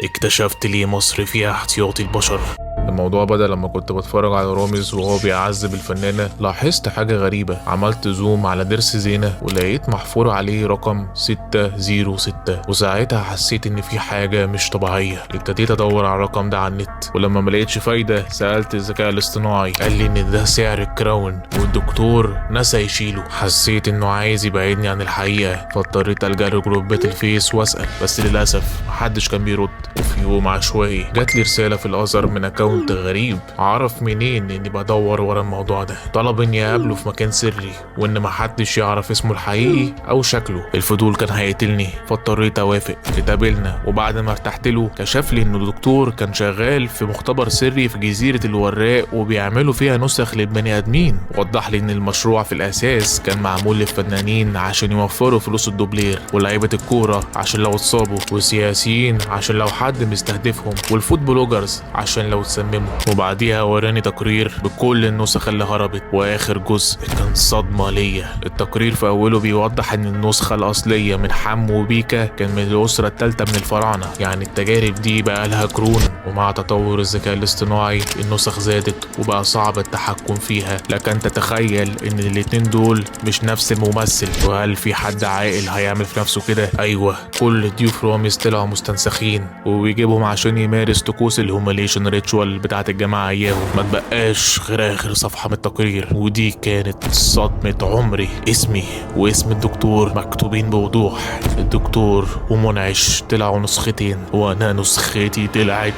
اكتشفت ليه مصر فيها احتياطي البشر. الموضوع بدأ لما كنت بتفرج على رامز وهو بيعذب الفنانة. لاحظت حاجة غريبة، عملت زوم على ضرس زينة ولقيت محفور عليه رقم 606، وساعتها حسيت ان في حاجة مش طبيعية. ابتديت ادور على الرقم ده على النت، ولما ملقتش فايدة سألت الذكاء الاصطناعي، قال لي ان ده سعر الكراون والدكتور نسى يشيله. حسيت انه عايز يبعدني عن الحقيقة، فاضطريت الجا لجروبات الفيس واسأل، بس للأسف محدش كان بيرد. وفي يوم عشوائي جات لي رسالة في الأزهر من اكونت غريب. عرف منين اني بدور ورا الموضوع ده؟ طلب اني اقابله في مكان سري، وان محدش يعرف اسمه الحقيقي او شكله. الفضول كان هيقتلني، فاضطريت اوافق. اتقابلنا، وبعد ما ارتحت له كشف لي انه دكتور كان شغال في مختبر سري في جزيرة الوراق وبيعملوا فيها نسخ للبني ادمين. وضح لي ان المشروع في الاساس كان معمول للفنانين عشان يوفروا فلوس الدوبلير، ولاعيبة الكورة عشان لو اتصابوا، والسياسيين عشان لو حد مستهدفهم، والفود بلوجرز عشان لو اتسمموا. وبعديها وراني تقرير بكل النسخ اللي هربت، واخر جزء كان صدمة ليا. التقرير في اوله بيوضح ان النسخة الاصلية من حمو وبيكا كان من الاسرة الثالثة من الفراعنة، يعني التجارب دي بقى لها قرون. ومع تطور الذكاء الاصطناعي النسخ زادت وبقى صعب التحكم فيها. لكن تتخيل ان الاتنين دول مش نفس الممثل؟ وهل في حد عاقل هيعمل في نفسه كده؟ ايوه، كل ضيوف رامز طلعوا مستنسخين، وبيجيبهم عشان يمارس طقوس الهوميليشن ريتشوال بتاعت الجماعة اياهم. ما تبقاش غير اخر صفحة من التقرير، ودي كانت صدمة عمري. اسمي واسم الدكتور مكتوبين بوضوح. الدكتور ومنعش طلعوا نسختين، وانا نسختي طلعت